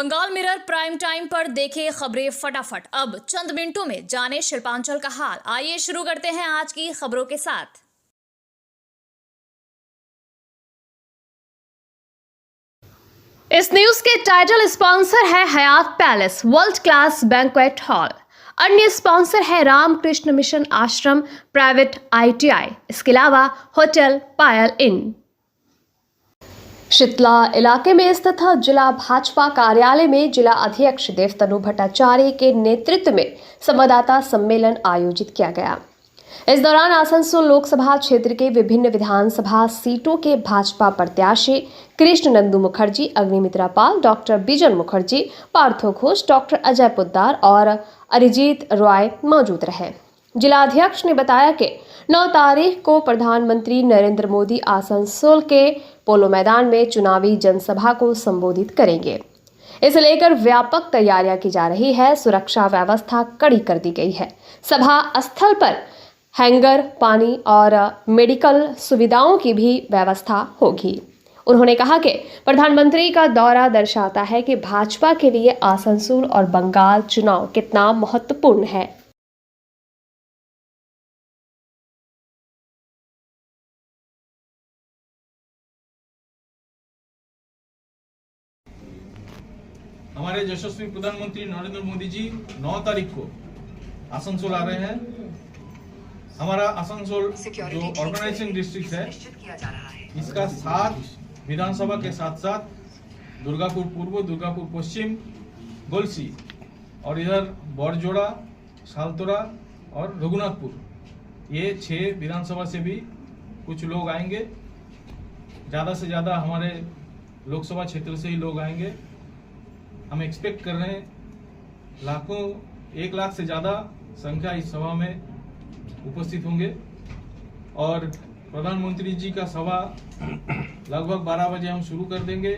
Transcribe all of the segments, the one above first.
Bengal mirror prime time पर देखे खबरें फटाफट। अब चंद मिनटों में जाने शिल्पांचल का हाल। आइए शुरू करते हैं आज की खबरों के साथ। इस न्यूज के टाइटल स्पॉन्सर है Hayat Palace world class banquet hall. अन्य स्पॉन्सर है Ramakrishna Mission ashram private ITI। इसके अलावा होटल पायल इन। शीतला इलाके में स्थित जिला भाजपा कार्यालय में जिला अध्यक्ष देवतनु भट्टाचार्य के नेतृत्व में संवाददाता सम्मेलन आयोजित किया गया। इस दौरान आसनसोल लोकसभा क्षेत्र के विभिन्न विधानसभा सीटों के भाजपा प्रत्याशी कृष्णनंदू मुखर्जी, अग्निमित्रा पाल, डॉक्टर बिजन मुखर्जी, पार्थो घोष, डॉक्टर अजय पोद्दार और अरिजीत रॉय मौजूद रहे। जिलाध्यक्ष ने बताया कि 9 तारीख को प्रधानमंत्री नरेंद्र मोदी आसनसोल के पोलो मैदान में चुनावी जनसभा को संबोधित करेंगे। इसे लेकर व्यापक तैयारियां की जा रही है। सुरक्षा व्यवस्था कड़ी कर दी गई है। सभा स्थल पर हैंगर, पानी और मेडिकल सुविधाओं की भी व्यवस्था होगी। उन्होंने कहा कि प्रधानमंत्री का दौरा दर्शाता है कि भाजपा के लिए आसनसोल और बंगाल चुनाव कितना महत्वपूर्ण है। हमारे यशस्वी प्रधानमंत्री नरेंद्र मोदी जी 9 तारीख को आसनसोल आ रहे हैं। हमारा आसनसोल जो ऑर्गेनाइजिंग डिस्ट्रिक्ट है, इसका 7 विधानसभा के साथ साथ दुर्गापुर पूर्व, दुर्गापुर पश्चिम, गोलसी और इधर बड़जोड़ा, सालतोरा और रघुनाथपुर, ये 6 विधानसभा से भी कुछ लोग आएंगे। ज़्यादा से ज़्यादा हमारे लोकसभा क्षेत्र से ही लोग आएंगे। हम एक्सपेक्ट कर रहे हैं लाखों, 1 लाख से ज़्यादा संख्या इस सभा में उपस्थित होंगे। और प्रधानमंत्री जी का सभा लगभग 12 बजे हम शुरू कर देंगे।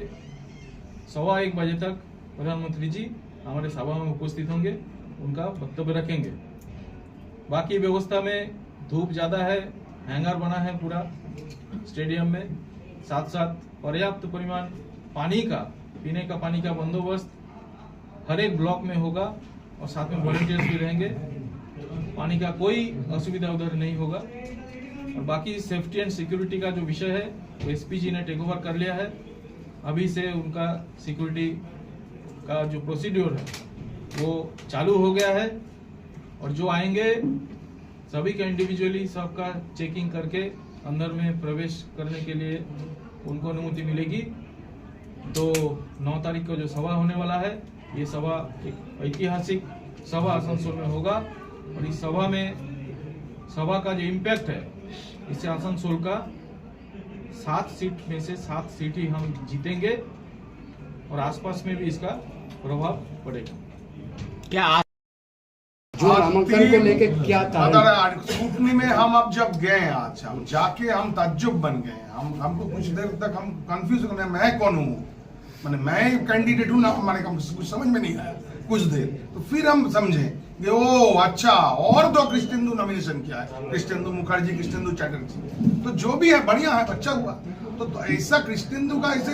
1:15 बजे तक प्रधानमंत्री जी हमारे सभा में उपस्थित होंगे, उनका वक्तव्य रखेंगे। बाकी व्यवस्था में धूप ज़्यादा है, हैंगर बना है पूरा स्टेडियम में, साथ साथ पर्याप्त परिमाण पानी का, पीने का पानी का बंदोबस्त हर एक ब्लॉक में होगा और साथ में वॉलंटियर्स भी रहेंगे। पानी का कोई असुविधा उधर नहीं होगा। और बाकी सेफ्टी एंड सिक्योरिटी का जो विषय है वो SP जी ने टेक ओवर कर लिया है। अभी से उनका सिक्योरिटी का जो प्रोसीड्योर है वो चालू हो गया है। और जो आएंगे सभी का इंडिविजुअली सबका चेकिंग करके अंदर में प्रवेश करने के लिए उनको अनुमति मिलेगी। तो 9 तारीख को जो सभा होने वाला है, ये सभा एक ऐतिहासिक सभा आसनसोल में होगा। और इस सभा में सभा का जो इम्पैक्ट है, इससे आसनसोल का 7 सीट में से 7 सीट ही हम जीतेंगे और आसपास में भी इसका प्रभाव पड़ेगा। क्या जो नामांकन को लेके क्या स्कूटनी में हम अब जब गए, आज हम जाके हम ताज्जुब बन गए। हमको कुछ देर तक हम कंफ्यूज हो गए, मैं कौन हूँ, मैंने मैं कैंडिडेट हूँ ना, हमारे काम कुछ समझ में नहीं आया कुछ देर। तो फिर हम समझे कि ओ अच्छा, और 2 कृष्णेंदु नॉमिनेशन किया है, कृष्णेंदु मुखर्जी, कृष्णेंदु चैटर्जी। तो जो भी है बढ़िया है, अच्छा हुआ। तो ऐसा कृष्णेंदु का ऐसे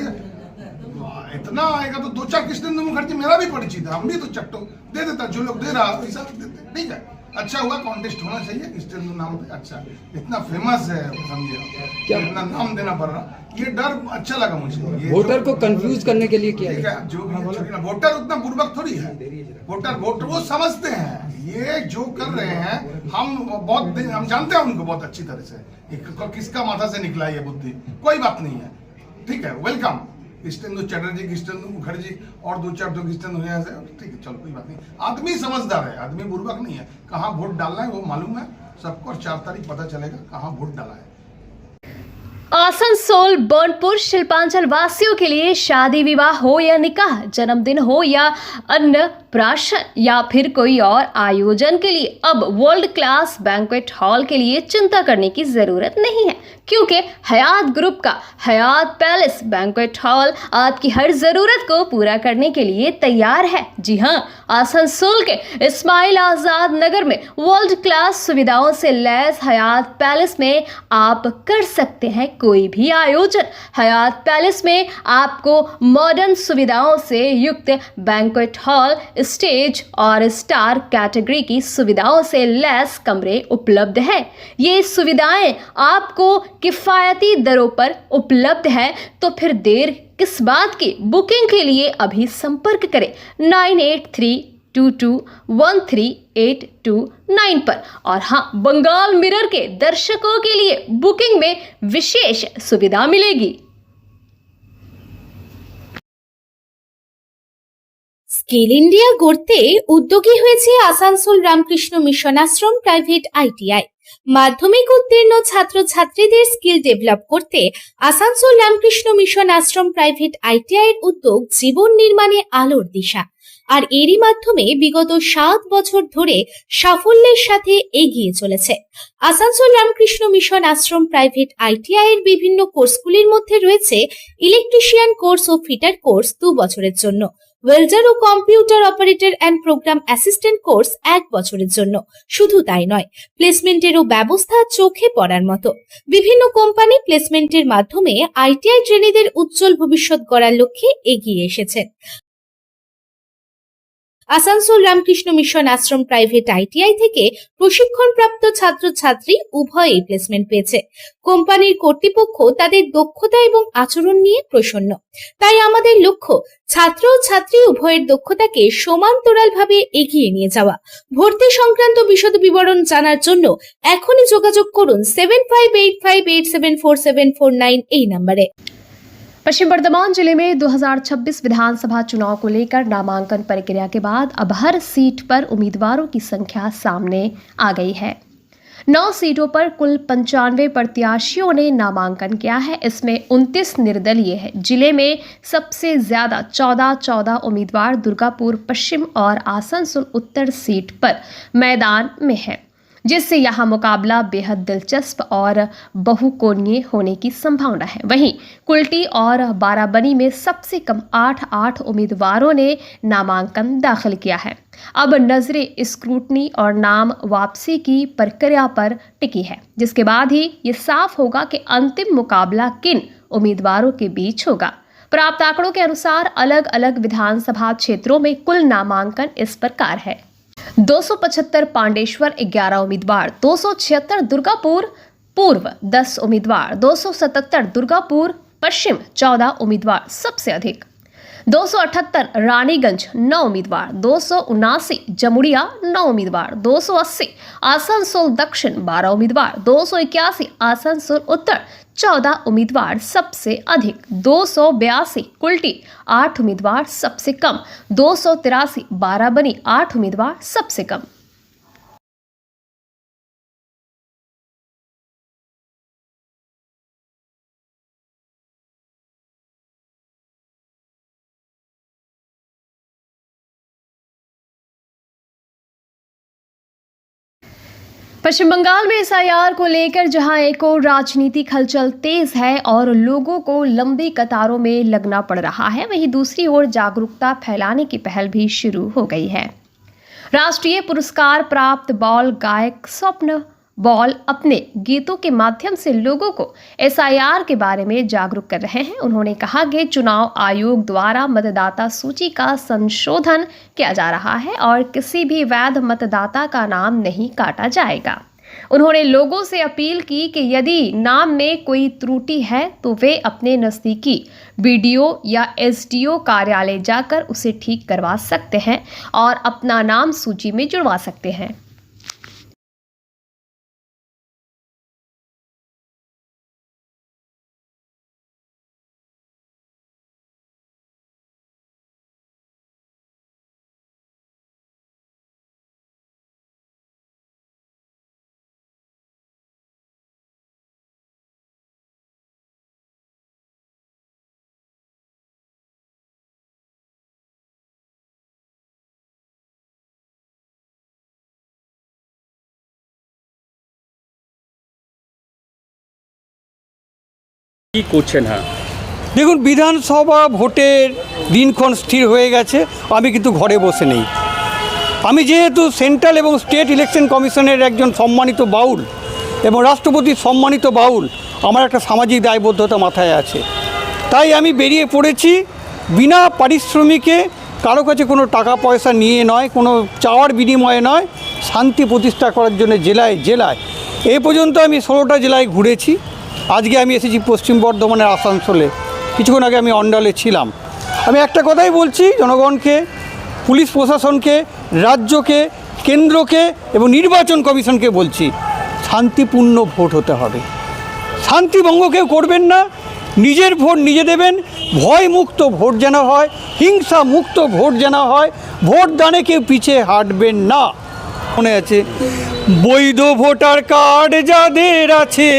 इतना आएगा तो 2-4 कृष्णेंदु मुखर्जी मेरा भी परिचित है, हम भी तो चट्टो दे देता, जो लोग दे रहा वैसा देते। ठीक है, अच्छा हुआ, कॉन्टेस्ट होना चाहिए। कृष्णेंदु नाम पे अच्छा, इतना फेमस है, समझिए क्या इतना नाम देना पड़ रहा। ये डर अच्छा लगा मुझे। वोटर को कंफ्यूज करने के लिए किया है। जो भी वोटर उतना बुर्बक थोड़ी है, वोटर वो समझते हैं ये जो कर रहे हैं। हम जानते हैं उनको बहुत अच्छी तरह से, किसका माथा से निकला ये बुद्धि, कोई बात नहीं है। ठीक है, वेलकम। कृष्णेंदु चैटर्जी, कृष्णेंदु मुखर्जी और 2-4 कृष्णेंदु यहाँ से, ठीक है, चलो कोई बात नहीं। आदमी समझदार है, आदमी बुर्बक नहीं है। कहाँ वोट डालना है वो मालूम है सबको, और 4 तारीख पता चलेगा कहाँ वोट डाला है। आसनसोल बर्नपुर शिल्पांचल वासियों के लिए शादी विवाह हो या निकाह, जन्मदिन हो या अन्य प्राशन या फिर कोई और आयोजन के लिए अब वर्ल्ड क्लास बैंक्वेट हॉल के लिए चिंता करने की जरूरत नहीं है, क्योंकि हयात ग्रुप का हयात पैलेस बैंक्वेट हॉल आपकी हर जरूरत को पूरा करने के लिए तैयार है। जी हाँ, आसनसोल के इस्माइल आजाद नगर में वर्ल्ड क्लास सुविधाओं से लैस हयात पैलेस में आप कर सकते हैं कोई भी आयोजन। हयात पैलेस में आपको मॉडर्न सुविधाओं से युक्त बैंक्वेट हॉल, स्टेज और स्टार कैटेगरी की सुविधाओं से लैस कमरे उपलब्ध है। ये सुविधाएं आपको किफायती दरों पर उपलब्ध है, तो फिर देर किस बात की। बुकिंग के लिए अभी संपर्क करें 9832213829 पर। और हाँ, बंगाल मिरर के दर्शकों के लिए बुकिंग में विशेष सुविधा मिलेगी। স্কিল ইন্ডিয়া গড়তে উদ্যোগী হয়েছে Asansol Ramakrishna Mission Ashram private ITI. মাধ্যমিক উত্তীর্ণ ছাত্রছাত্রীদের স্কিল ডেভেলপ করতে Asansol Ramakrishna Mission Ashram private ITI এর উদ্যোগ জীবন নির্মাণে আলোর দিশা। আর এরই মাধ্যমে বিগত 7 বছর ধরে সাফল্যের সাথে এগিয়ে চলেছে। Asansol Ramakrishna Mission Ashram private ITI এর বিভিন্ন কোর্সগুলির মধ্যে রয়েছে ইলেকট্রিশিয়ান কোর্স ও ফিটার কোর্স 2 বছরের জন্য, ওয়েল্ডার ও computer operator and program assistant course 1 বছরের জন্য। শুধু তাই নয়, প্লেসমেন্টেরও ব্যবস্থা চোখে পড়ার মতো। বিভিন্ন কোম্পানি প্লেসমেন্টের মাধ্যমে আইটিআই ট্রেনিদের উজ্জ্বল ভবিষ্যৎ গড়ার লক্ষ্যে এগিয়ে এসেছেন। Asansol Ramakrishna Mission Ashram private ITI থেকে প্রশিক্ষণপ্রাপ্ত ছাত্রছাত্রী উভয়েই প্লেসমেন্ট পেয়েছে। কোম্পানির কর্তৃপক্ষ তাদের দক্ষতা এবং আচরণ নিয়ে প্রসন্ন। তাই আমাদের লক্ষ্য ছাত্র ও ছাত্রী উভয়ের দক্ষতাকে সমান্তরালভাবে এগিয়ে নিয়ে যাওয়া। ভর্তি সংক্রান্ত বিশদ বিবরণ জানার জন্য এখনই যোগাযোগ করুন 7585874749 এই নম্বরে। पश्चिम बर्धमान जिले में 2026 विधानसभा चुनाव को लेकर नामांकन प्रक्रिया के बाद अब हर सीट पर उम्मीदवारों की संख्या सामने आ गई है। 9 सीटों पर कुल 95 प्रत्याशियों ने नामांकन किया है। इसमें 29 निर्दलीय है। जिले में सबसे ज्यादा 14 उम्मीदवार दुर्गापुर पश्चिम और आसनसोल उत्तर सीट पर मैदान में है, जिससे यहाँ मुकाबला बेहद दिलचस्प और बहुकोणीय होने की संभावना है। वहीं कुल्टी और बाराबनी में सबसे कम 8 उम्मीदवारों ने नामांकन दाखिल किया है। अब नजरें स्क्रूटनी और नाम वापसी की प्रक्रिया पर टिकी है, जिसके बाद ही ये साफ होगा कि अंतिम मुकाबला किन उम्मीदवारों के बीच होगा। प्राप्त आंकड़ों के अनुसार अलग अलग विधानसभा क्षेत्रों में कुल नामांकन इस प्रकार है। 275 पांडेश्वर 11 उम्मीदवार, 276 दुर्गापुर पूर्व 10 उम्मीदवार, 277 दुर्गापुर पश्चिम 14 उम्मीदवार सबसे अधिक, 278 रानीगंज 9 उम्मीदवार, 279 जमुड़िया 9 उम्मीदवार, 280 आसनसोल दक्षिण 12 उम्मीदवार, 281 आसनसोल उत्तर 14 उम्मीदवार सबसे अधिक, 282 कुल्टी 8 उम्मीदवार सबसे कम, 283 बाराबनी 8 उम्मीदवार सबसे कम। पश्चिम बंगाल में एसआईआर को लेकर जहां एक और राजनीतिक हलचल तेज है और लोगों को लंबी कतारों में लगना पड़ रहा है, वहीं दूसरी ओर जागरूकता फैलाने की पहल भी शुरू हो गई है। राष्ट्रीय पुरस्कार प्राप्त बॉल गायक स्वप्न बॉल अपने गीतों के माध्यम से लोगों को एसआईआर के बारे में जागरूक कर रहे हैं। उन्होंने कहा कि चुनाव आयोग द्वारा मतदाता सूची का संशोधन किया जा रहा है और किसी भी वैध मतदाता का नाम नहीं काटा जाएगा। उन्होंने लोगों से अपील की कि यदि नाम में कोई त्रुटि है तो वे अपने नज़दीकी बीडीओ या एसडीओ कार्यालय जाकर उसे ठीक करवा सकते हैं और अपना नाम सूची में जुड़वा सकते हैं। কি করছেন? হ্যাঁ, দেখুন, বিধানসভা ভোটের দিনক্ষণ স্থির হয়ে গেছে, আমি কিন্তু ঘরে বসে নেই। আমি যেহেতু সেন্ট্রাল এবং স্টেট ইলেকশন কমিশনের একজন সম্মানিত বাউল এবং রাষ্ট্রপতির সম্মানিত বাউল, আমার একটা সামাজিক দায়বদ্ধতা মাথায় আছে। তাই আমি বেরিয়ে পড়েছি বিনা পারিশ্রমিকে, কারো কাছে কোনো টাকা পয়সা নিয়ে নয়, কোনো চাওয়ার বিনিময়ে নয়, শান্তি প্রতিষ্ঠা করার জন্য জেলায় জেলায় এ পর্যন্ত আমি 16টা জেলায় ঘুরেছি। আজকে আমি এসেছি পশ্চিম বর্ধমানের আসানসোলে, কিছুক্ষণ আগে আমি অন্ডালে ছিলাম। আমি একটা কথাই বলছি জনগণকে, পুলিশ প্রশাসনকে, রাজ্যকে, কেন্দ্রকে এবং নির্বাচন কমিশনকে বলছি, শান্তিপূর্ণ ভোট হতে হবে। শান্তিভঙ্গ কেউ করবেন না, নিজের ভোট নিজে দেবেন। ভয়মুক্ত ভোট যেন হয়, হিংসা মুক্ত ভোট যেন হয়, ভোট দানে কেউ পিছিয়ে হাঁটবেন না। মনে আছে, বৈধ ভোটার কার্ড যাদের আছে,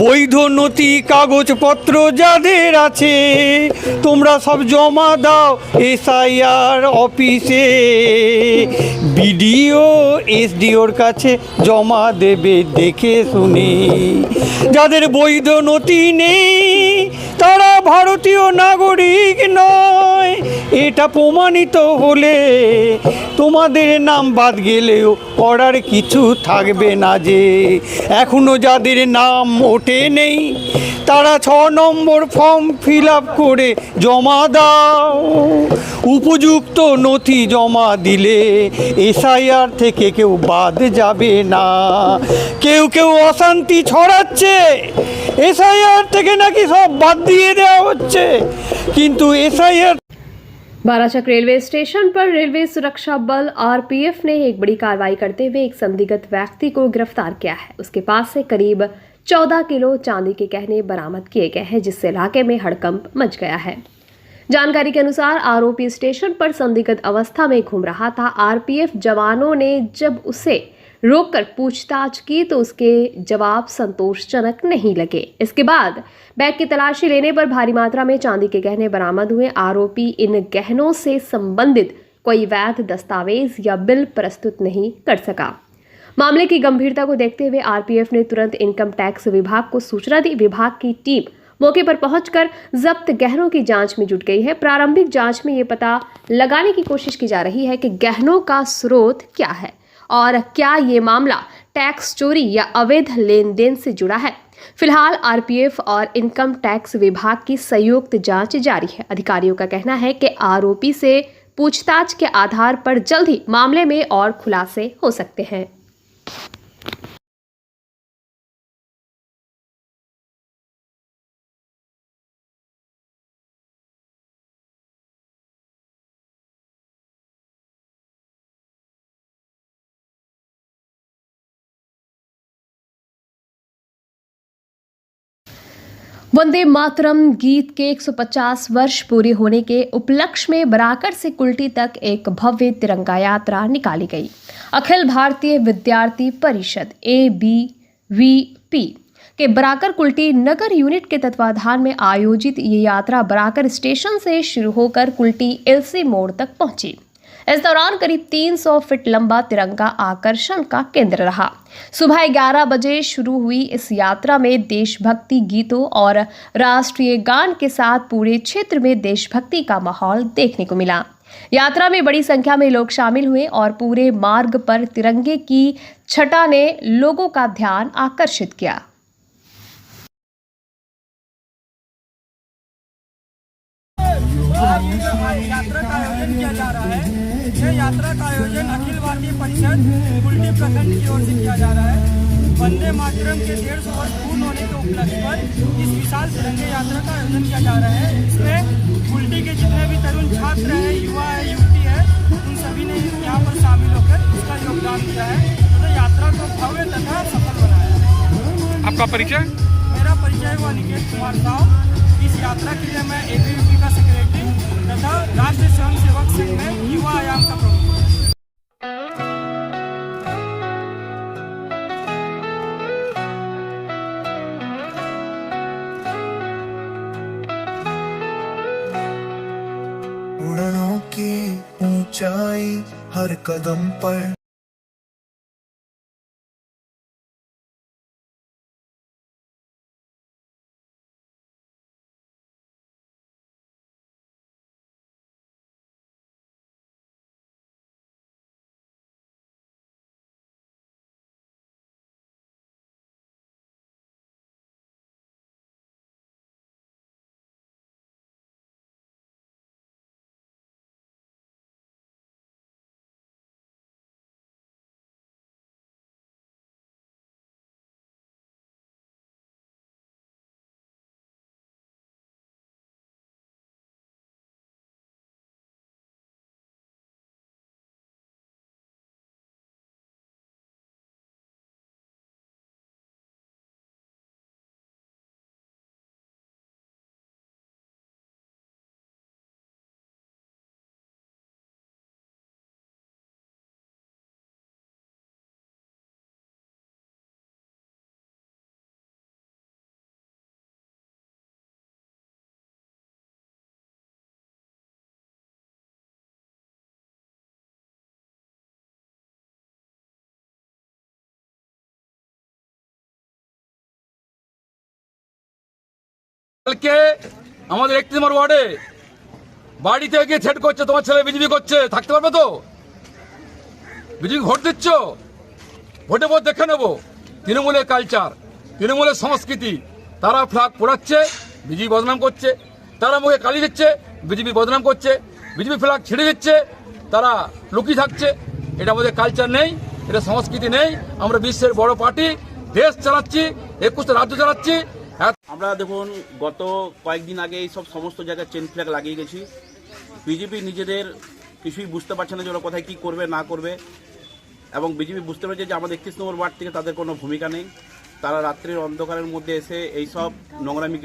বৈধ নথি কাগজপত্র যাদের আছে, তোমরা সব জমা দাও SIR অফিসে, বিডিও SDOর কাছে জমা দেবে দেখে শুনে। যাদের বৈধ নথি নেই তারা ভারতীয় নাগরিক নয়, এটা প্রমাণিত হলে তোমাদের নাম বাদ গেলেও করার কিছু থাকবে না। যে এখনও যাদের নাম ওঠে নেই তারা 6 নম্বর ফর্ম ফিল আপ করে জমা দাও। উপযুক্ত নথি জমা দিলে SIR থেকে কেউ বাদ যাবে না। কেউ কেউ অশান্তি ছড়াচ্ছে, SIR থেকে নাকি সব বাদ দিয়ে দেওয়া হচ্ছে, কিন্তু SIR। बाराचक रेलवे स्टेशन पर रेलवे सुरक्षा बल RPF ने एक बड़ी कार्रवाई करते हुए एक संदिग्ध व्यक्ति को गिरफ्तार किया है। उसके पास से करीब 14 किलो चांदी के गहने बरामद किए गए हैं, जिससे इलाके में हड़कंप मच गया है। जानकारी के अनुसार आरोपी स्टेशन पर संदिग्ध अवस्था में घूम रहा था। RPF जवानों ने जब उसे रोककर पूछताछ की तो उसके जवाब संतोषजनक नहीं लगे। इसके बाद बैग की तलाशी लेने पर भारी मात्रा में चांदी के गहने बरामद हुए। आरोपी इन गहनों से संबंधित कोई वैध दस्तावेज या बिल प्रस्तुत नहीं कर सका। मामले की गंभीरता को देखते हुए RPF ने तुरंत इनकम टैक्स विभाग को सूचना दी। विभाग की टीम मौके पर पहुंचकर जब्त गहनों की जांच में जुट गई है। प्रारंभिक जांच में ये पता लगाने की कोशिश की जा रही है कि गहनों का स्रोत क्या है और क्या ये मामला टैक्स चोरी या अवैध लेन देन से जुड़ा है। फिलहाल RPF और इनकम टैक्स विभाग की संयुक्त जांच जारी है। अधिकारियों का कहना है कि आरोपी से पूछताछ के आधार पर जल्द ही मामले में और खुलासे हो सकते हैं। वंदे मातरम गीत के 150 वर्ष पूरे होने के उपलक्ष्य में बराकर से कुल्टी तक एक भव्य तिरंगा यात्रा निकाली गई। अखिल भारतीय विद्यार्थी परिषद ABVP के बराकर कुल्टी नगर यूनिट के तत्वाधान में आयोजित ये यात्रा बराकर स्टेशन से शुरू होकर कुल्टी LC मोड़ तक पहुंची। इस दौरान करीब 300 फीट लंबा तिरंगा आकर्षण का केंद्र रहा। सुबह 11 बजे शुरू हुई इस यात्रा में देशभक्ति गीतों और राष्ट्रीय गान के साथ पूरे क्षेत्र में देशभक्ति का माहौल देखने को मिला। यात्रा में बड़ी संख्या में लोग शामिल हुए और पूरे मार्ग पर तिरंगे की छटा ने लोगों का ध्यान आकर्षित किया। यात्रा का आयोजन किया जा रहा है। यह यात्रा का आयोजन अखिल भारतीय परिषद कुल्टी प्रखंड की ओर से किया जा रहा है। वंदे मातरम के 150 वर्ष पूर्ण होने के उपलक्ष्य पर इस विशाल तिरंगे यात्रा का आयोजन किया जा रहा है। इसमें कुल्टी के जितने भी तरुण छात्र हैं, युवा है, युवती है, उन सभी ने यहाँ पर शामिल होकर इसका योगदान दिया है तथा यात्रा को भव्य तथा सफल बनाया है। आपका परिचय? मेरा परिचय हुआ निकेत कुमार साहु। इस यात्रा के लिए मैं ABVP का सेक्रेटरी तथा राष्ट्रीय स्वयं सेवक संघ में युवा आयाम का प्रमुख। उड़नों की ऊंचाई हर कदम पर কালকে আমাদের 31 নম্বর ওয়ার্ডে বাড়ি থেকে গিয়ে থ্রেট করছে, তোমার ছেলে বিজেপি করছে, থাকতে পারবে তো? বিজেপি ভোট দিচ্ছ, ভোটে ভোট দেখে নেবো। তৃণমূলের কালচার, তৃণমূলের সংস্কৃতি, তারা ফ্ল্যাগ পোড়াচ্ছে, বিজেপি বদনাম করছে, তারা মুখে কালি দিচ্ছে, বিজেপি বদনাম করছে, বিজেপি ফ্ল্যাগ ছেড়ে দিচ্ছে, তারা লুকিয়ে থাকছে। এটা আমাদের কালচার নেই, এটা সংস্কৃতি নেই। আমরা বিশ্বের বড় পার্টি, দেশ চালাচ্ছি, 21টা রাজ্য চালাচ্ছি। আমরা দেখুন গত কয়েকদিন আগে এই সব সমস্ত জায়গায় চেন ফ্ল্যাগ লাগিয়ে গেছি। বিজেপি নিজেদের কিছুই বুঝতে পারছে না যে ওরা কোথায় কী করবে না করবে, এবং বিজেপি বুঝতে পারছে যে আমাদের 31 নম্বর ওয়ার্ড থেকে তাদের কোনো ভূমিকা নেই। তারা রাত্রির অন্ধকারের মধ্যে এসে এই সব নোংরামি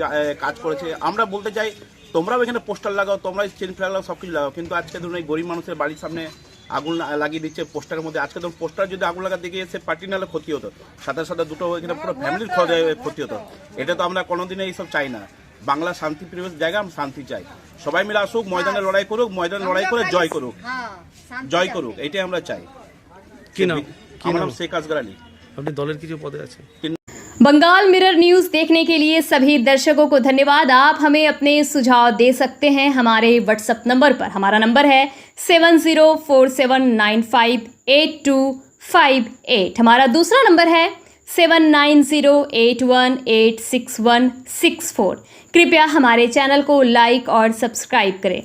কাজ করেছে। আমরা বলতে চাই, তোমরাও এখানে পোস্টার লাগাও, তোমরা চেন ফ্ল্যাগ লাগাও, সব কিছু লাগাও, কিন্তু আজকে ধরুন এই গরিব মানুষের বাড়ির সামনে আগুন লাগিয়ে দিচ্ছে পোস্টারের মধ্যে। আজকে ধরুন পোস্টার যদি আগুন লাগাতে গিয়ে সে পার্টি নাহলে ক্ষতি হতো, সাথে সাথে দুটো এখানে পুরো ফ্যামিলির ক্ষতি হতো। এটা তো আমরা কোনোদিনই এইসব চাই না। বাংলা শান্তি প্রিয় জায়গা, আমরা শান্তি চাই। সবাই মিলে আসুক, ময়দানে লড়াই করুক, ময়দানে লড়াই করে জয় করুক, জয় করুক, এটাই আমরা চাই। কি নাম? আমার নাম শেখ আসগর আলী। আপনি দলের কিছু পদে আছেন? बंगाल मिरर न्यूज़ देखने के लिए सभी दर्शकों को धन्यवाद। आप हमें अपने सुझाव दे सकते हैं हमारे व्हाट्सएप नंबर पर। हमारा नंबर है 7047958258। हमारा दूसरा नंबर है 7908186164। कृपया हमारे चैनल को लाइक और सब्सक्राइब करें।